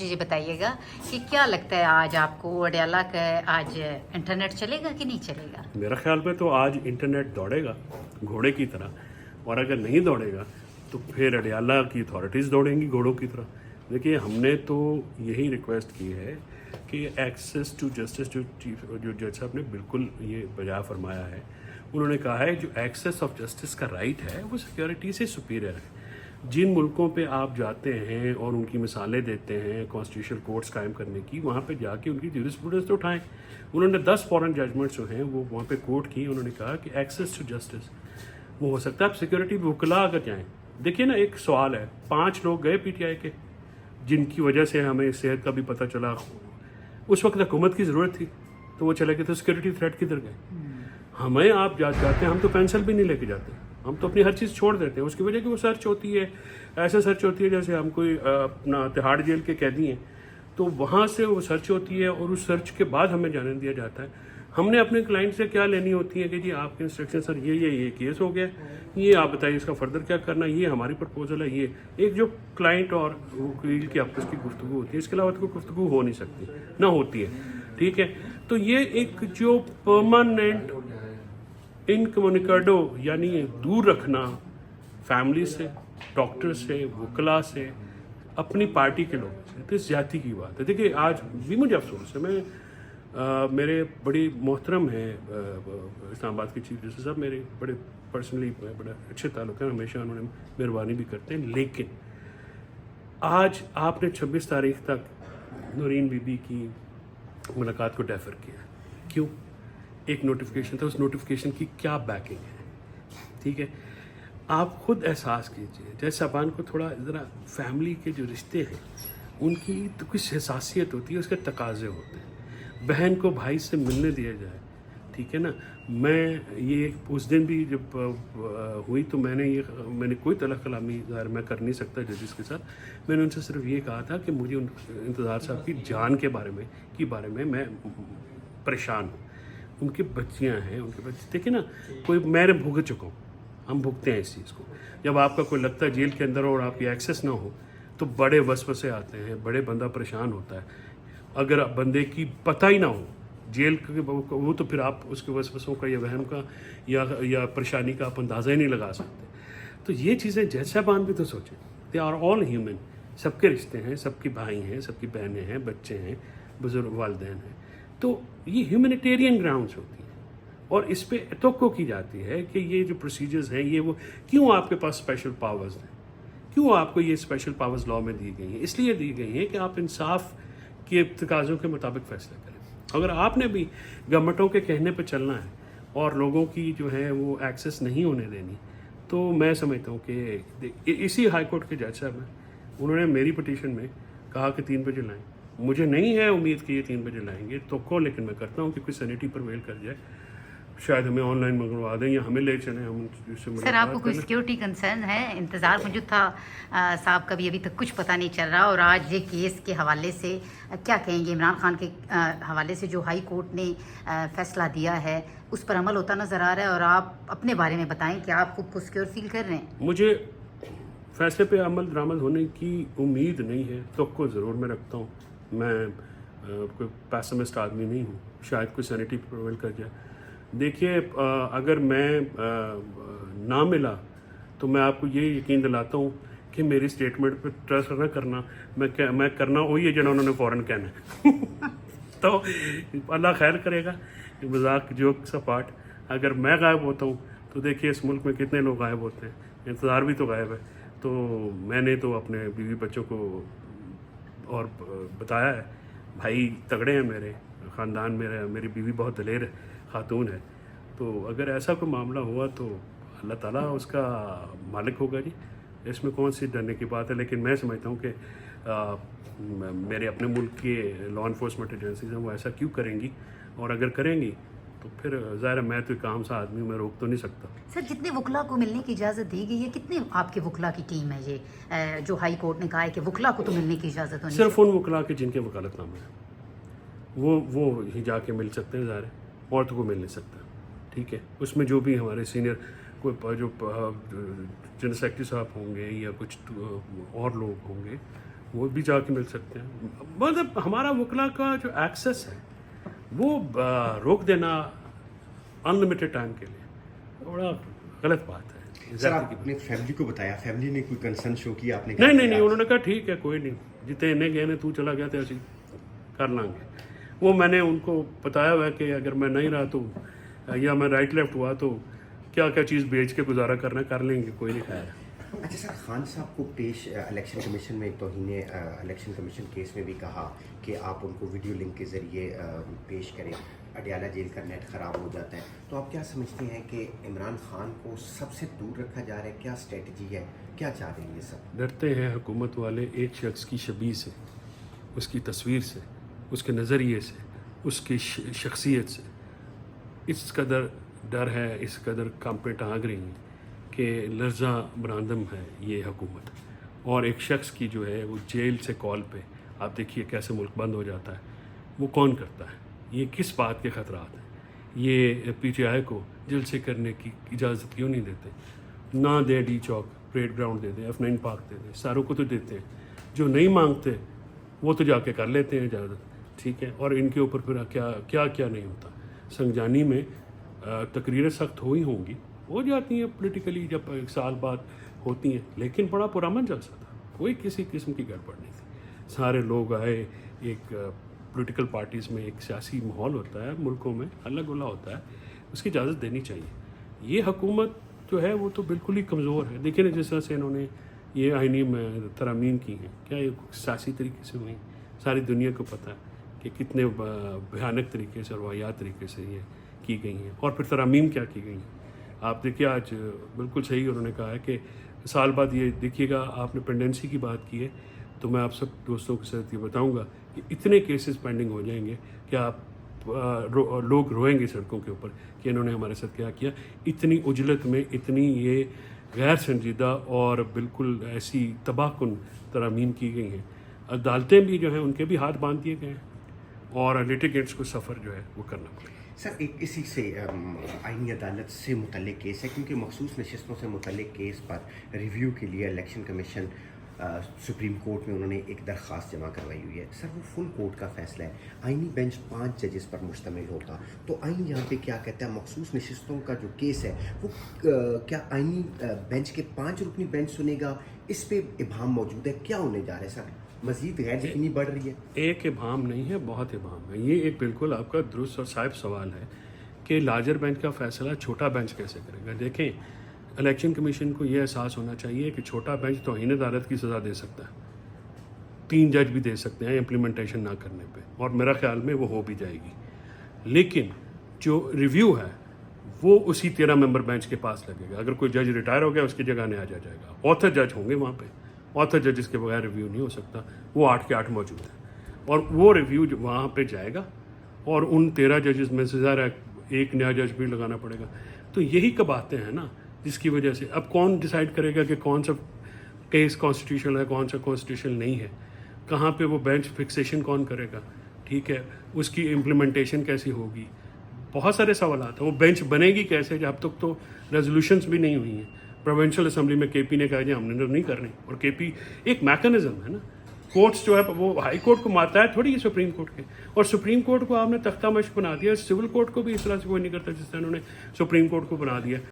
जी बताइए गا कि क्या लगता है आज आपको अडयाला का आज इंटरनेट चलेगा कि नहीं चलेगा? मेरा ख्याल में तो आज इंटरनेट दौड़ेगा घोड़े की तरह, और अगर नहीं दौड़ेगा तो फिर अडयाला की अथॉरिटीज़ दौड़ेंगी घोड़ों की तरह। देखिए, हमने तो यही रिक्वेस्ट की है कि एक्सेस टू जस्टिस, जो जज साहब ने बिल्कुल ये बजा फरमाया है। उन्होंने कहा है जो एक्सेस ऑफ जस्टिस का राइट है वो सिक्योरिटी से सुपीरियर है। जिन मुल्कों पे आप जाते हैं और उनकी मिसालें देते हैं कॉन्स्टिट्यूशनल कोर्ट्स कायम करने की, वहाँ पे जाके उनकी जूरिस्प्रूडेंस तो उठाएं। उन्होंने 10 फॉरेन जजमेंट्स जो हैं वो वहाँ पे कोर्ट की। उन्होंने कहा कि एक्सेस टू जस्टिस वो हो सकता है। आप सिक्योरिटी वकला अगर जाएँ, देखिए ना, एक सवाल है, 5 लोग गए पीटीआई के जिनकी वजह से हमें सेहत का भी पता चला। उस वक्त हुकूमत की ज़रूरत थी तो वो चले गए, तो सिक्योरिटी थ्रेट किधर गए? हमें आप जाते हैं, हम तो पेंसिल भी नहीं लेके जाते, हम तो अपनी हर चीज़ छोड़ देते हैं। उसकी वजह कि वो सर्च होती है, ऐसे सर्च होती है जैसे हम कोई अपना तिहाड़ जेल के कैदी हैं, तो वहाँ से वो सर्च होती है और उस सर्च के बाद हमें जाने दिया जाता है। हमने अपने क्लाइंट से क्या लेनी होती है कि जी आपके इंस्ट्रक्शन सर ये केस हो गया, ये आप बताइए इसका फर्दर क्या करना, ये हमारी प्रपोजल है। ये एक जो क्लाइंट और वकील की आपस की गुफ्तगू होती है, इसके अलावा तो कोई गुफ्तगू हो नहीं सकती, ना होती है। ठीक है, तो ये एक जो परमानेंट इनकम्युनिकेडो यानी दूर रखना फैमिली से, डॉक्टर से, वकला से, अपनी पार्टी के लोगों से, तो ज़्यादती की बात है। देखिए, आज भी मुझे अफसोस है, मेरे बड़ी मोहतरम हैं इस्लामाबाद के चीफ जस्टिस साहब, मेरे बड़े पर्सनली बड़े अच्छे ताल्लुक हैं, हमेशा उन्होंने मेहरबानी भी करते हैं। लेकिन आज आपने 26 तारीख तक नूरीन बीबी की मुलाकात को डेफर किया। क्यों? एक नोटिफिकेशन था, उस नोटिफिकेशन की क्या बैकिंग है? ठीक है, आप खुद एहसास कीजिए। जैसे साबान को थोड़ा ज़रा फैमिली के जो रिश्ते हैं उनकी तो कुछ हसासियत होती है, उसके तकाजे होते हैं। बहन को भाई से मिलने दिया जाए, ठीक है ना। मैं ये उस दिन भी जब हुई तो मैंने कोई तलख कलामी ज़ाहिर मैं कर नहीं सकता जजिस के साथ। मैंने उनसे सिर्फ ये कहा था कि मुझे इंतज़ार साहब की जान के बारे में मैं परेशान हूँ। उनकी बच्चियाँ हैं, उनके बच्चे, देखिए ना, कोई मैं भुगत चुका हूँ, हम भुगते हैं इस चीज़ को। जब आपका कोई लगता है जेल के अंदर और आपकी एक्सेस ना हो तो बड़े वसवसे आते हैं, बड़े बंदा परेशान होता है। अगर बंदे की पता ही ना हो जेल के वो, तो फिर आप उसके वसवसों का या वहम का या परेशानी का आप अंदाज़ा ही नहीं लगा सकते। तो ये चीज़ें जैसा बान भी तो सोचें, दे आर ऑल ह्यूमन, सबके रिश्ते हैं, सबके भाई हैं, सबकी बहनें हैं, बच्चे हैं, बुजुर्ग वालिदैन हैं। तो ये ह्यूमैनिटेरियन ग्राउंड्स होती हैं और इस पे तवक्को की जाती है कि ये जो प्रोसीजर्स हैं ये वो, क्यों आपके पास स्पेशल पावर्स हैं? क्यों आपको ये स्पेशल पावर्स लॉ में दी गई हैं? इसलिए दी गई हैं कि आप इंसाफ के तकाज़ों के मुताबिक फैसला करें। अगर आपने भी गवर्नमेंटों के कहने पर चलना है और लोगों की जो है वो एक्सेस नहीं होने देनी, तो मैं समझता हूँ कि इसी हाई कोर्ट के जज साहब हैं, उन्होंने मेरी पिटीशन में कहा कि 3 बजे लाएं। मुझे नहीं है उम्मीद कि ये 3 बजे लाएंगे तो को, लेकिन मैं करता हूँ कि कोई सैनिटी परवेल कर जाए, शायद हमें ऑनलाइन मंगवा दें या हमें ले चलें, हम उससे सर आपको कोई सिक्योरिटी कंसर्न है? इंतज़ार मौजूद था साहब का भी अभी तक कुछ पता नहीं चल रहा, और आज ये केस के हवाले से क्या कहेंगे? इमरान खान के हवाले से जो हाई कोर्ट ने फैसला दिया है उस पर अमल होता नज़र आ रहा है, और आप अपने बारे में बताएं कि आप खुद को सिक्योर फील कर रहे हैं? मुझे फैसले पे अमल दरामद होने की उम्मीद नहीं है, तो को ज़रूर मैं रखता हूँ। मैं कोई पैसिमिस्ट आदमी नहीं हूँ, शायद कोई सैनिटी प्रिवेल कर जाए। देखिए, अगर मैं ना मिला तो मैं आपको ये यकीन दिलाता हूँ कि मेरी स्टेटमेंट पे ट्रस्ट न करना, मैं करना वही है जो उन्होंने फ़ौरन कहना है। तो अल्लाह खैर करेगा, मजाक जोक सा पार्ट। अगर मैं गायब होता हूँ तो देखिए इस मुल्क में कितने लोग गायब होते हैं, इंतज़ार भी तो गायब है। तो मैंने तो अपने बीवी बच्चों को और बताया है, भाई तगड़े हैं मेरे, ख़ानदान मेरी बीवी बहुत दलेर खातून है। तो अगर ऐसा कोई मामला हुआ तो अल्लाह ताला उसका मालिक होगा जी, इसमें कौन सी डरने की बात है। लेकिन मैं समझता हूँ कि मेरे अपने मुल्क के लॉ इन्फोर्समेंट एजेंसीज हैं, वो ऐसा क्यों करेंगी, और अगर करेंगी तो फिर ज़ाहिर है मैं तो एक आम सा आदमी, मैं रोक तो नहीं सकता। सर जितने वकला को मिलने की इजाज़त दी गई है, कितने आपके वकला की टीम है ये जो हाई कोर्ट ने कहा है कि वकला को तो मिलने की इजाज़त होनी? सिर्फ उन वकला के जिनके वकालतनामे हैं वो ही जाके मिल सकते हैं, ज़ाहिर है और तो कोई मिल नहीं सकता। ठीक है, उसमें जो भी हमारे सीनियर कोई जो जनरल सेक्रेटरी साहब होंगे या कुछ और लोग होंगे وہ بھی جا کے مل سکتے ہیں. مطلب ہمارا وکلا کا جو ایکسیس ہے وہ روک دینا انلمیٹڈ ٹائم کے لیے بڑا غلط بات ہے. سر آپ اپنے فیملی کو بتایا, فیملی نے کوئی کنسرن شو کیا آپ نے؟ نہیں انہوں نے کہا ٹھیک ہے کوئی نہیں, جتنے انہیں گئے نے تو چلا گیا تو ایسے کر لیں گے. وہ میں نے ان کو بتایا ہوا ہے کہ اگر میں نہیں رہا تو یا میں رائٹ لیفٹ ہوا تو کیا کیا چیز بیچ کے گزارا کرنا کر لیں گے, کوئی نہیں کھایا. اچھا سر, خان صاحب کو پیش الیکشن کمیشن میں توہین الیکشن کمیشن کیس میں بھی کہا کہ آپ ان کو ویڈیو لنک کے ذریعے پیش کریں, اڈیالہ جیل کا نیٹ خراب ہو جاتا ہے. تو آپ کیا سمجھتے ہیں کہ عمران خان کو سب سے دور رکھا جا رہا ہے, کیا اسٹریٹجی ہے, کیا چاہ رہے ہیں یہ سب؟ ڈرتے ہیں حکومت والے ایک شخص کی شبیہ سے, اس کی تصویر سے, اس کے نظریے سے, اس کی شخصیت سے. اس قدر ڈر ہے, اس قدر کانپیں ٹانگ رہی ہیں کہ لرزاں براندم ہے یہ حکومت. اور ایک شخص کی جو ہے وہ جیل سے کال پہ, آپ دیکھیے کیسے ملک بند ہو جاتا ہے. وہ کون کرتا ہے؟ یہ کس بات کے خطرات ہیں؟ یہ پی ٹی آئی کو جلسے کرنے کی اجازت کیوں نہیں دیتے؟ نہ دے ڈی چوک پریڈ گراؤنڈ دے دیں, F9 پارک دے دیں, ساروں کو تو دیتے ہیں. جو نہیں مانگتے وہ تو جا کے کر لیتے ہیں اجازت, ٹھیک ہے. اور ان کے اوپر پھر کیا نہیں ہوتا. سنگجانی میں تقریریں سخت ہوں گی, ہو جاتی ہیں پولیٹیکلی جب ایک سال بعد ہوتی ہیں, لیکن بڑا پرامن جلسہ تھا, کوئی کسی قسم کی گڑبڑ نہیں تھی. سارے لوگ آئے. ایک پولیٹیکل پارٹیز میں ایک سیاسی ماحول ہوتا ہے, ملکوں میں الگ الگ ہوتا ہے, اس کی اجازت دینی چاہیے. یہ حکومت جو ہے وہ تو بالکل ہی کمزور ہے. دیکھیں نا جس طرح سے انہوں نے یہ آئینی میں ترامیم کی ہیں, کیا یہ سیاسی طریقے سے ہوئی؟ ساری دنیا کو پتہ ہے کہ کتنے بھیانک طریقے سے اور واحد طریقے سے یہ کی گئی ہیں. اور پھر ترامیم کیا کی گئی ہیں آپ دیکھیے. آج بالکل صحیح انہوں نے کہا ہے کہ سال بعد یہ دیکھیے گا, آپ نے پینڈنسی کی بات کی ہے تو میں آپ سب دوستوں کے ساتھ یہ بتاؤں گا کہ اتنے کیسز پینڈنگ ہو جائیں گے کہ آپ لوگ روئیں گے سڑکوں کے اوپر کہ انہوں نے ہمارے ساتھ کیا کیا. اتنی عجلت میں اتنی یہ غیر سنجیدہ اور بالکل ایسی تباہ کن ترامیم کی گئی ہیں. عدالتیں بھی جو ہیں ان کے بھی ہاتھ باندھ دیے گئے ہیں اور لیٹیگنٹس کو سفر جو ہے وہ کرنا پڑے گا. سر ایک اسی سے آئینی عدالت سے متعلق کیس ہے, کیونکہ مخصوص نشستوں سے متعلق کیس پر ریویو کے لیے الیکشن کمیشن سپریم کورٹ میں انہوں نے ایک درخواست جمع کروائی ہوئی ہے. سر وہ فل کورٹ کا فیصلہ ہے, آئینی بینچ 5 ججز پر مشتمل ہوگا. تو آئین یہاں پہ کیا کہتا ہے, مخصوص نشستوں کا جو کیس ہے وہ کیا آئینی بینچ کے 5 رکنی بینچ سنے گا؟ اس پہ ابہام موجود ہے, کیا ہونے جا رہا ہے سر؟ مزید غیر یقینی بڑھ رہی ہے. ایک ابہام نہیں ہے, بہت ابہام ہے. یہ ایک بالکل آپ کا درست اور صائب سوال ہے کہ لارجر بینچ کا فیصلہ چھوٹا بینچ کیسے کرے گا. دیکھیں الیکشن کمیشن کو یہ احساس ہونا چاہیے کہ چھوٹا بینچ توہین عدالت کی سزا دے سکتا ہے, 3 جج بھی دے سکتے ہیں امپلیمنٹیشن نہ کرنے پہ, اور میرا خیال میں وہ ہو بھی جائے گی. لیکن جو ریویو ہے وہ اسی 13 ممبر بینچ کے پاس لگے گا. اگر کوئی جج ریٹائر ہو گیا اس کی جگہ نیا جج آئے گا. آتھر جج ہوں گے وہاں پہ, آتھر ججز کے بغیر ریویو نہیں ہو سکتا. وہ 8 کے 8 موجود ہیں اور وہ ریویو وہاں پہ جائے گا اور ان 13 ججز میں سے ظاہر ہے ایک نیا جج بھی لگانا پڑے گا. تو یہی کب آتے ہیں نا, جس کی وجہ سے اب کون ڈیسائیڈ کرے گا کہ کون سا کیس کانسٹیٹیوشنل ہے, کون سا کانسٹیٹیوشنل نہیں ہے, کہاں پہ وہ بینچ فکسیشن کون کرے گا, ٹھیک ہے, اس کی امپلیمنٹیشن کیسی ہوگی. بہت سارے سوالات ہیں. وہ بینچ بنے گی کیسے جب تک تو ریزولوشنز بھی نہیں ہوئی ہیں. پروونشل اسمبلی میں کے پی نے کہا جی ہم نے نہیں کرنی, اور کے پی ایک میکانزم ہے نا. کورٹس جو ہے وہ ہائی کورٹ کو مارتا ہے تھوڑی, سپریم کورٹ کے, اور سپریم کورٹ کو آپ نے تختہ مشق بنا دیا. سول کورٹ کو بھی اس طرح سے کوئی نہیں کرتا جس طرح انہوں نے سپریم کورٹ کو بنا دیا.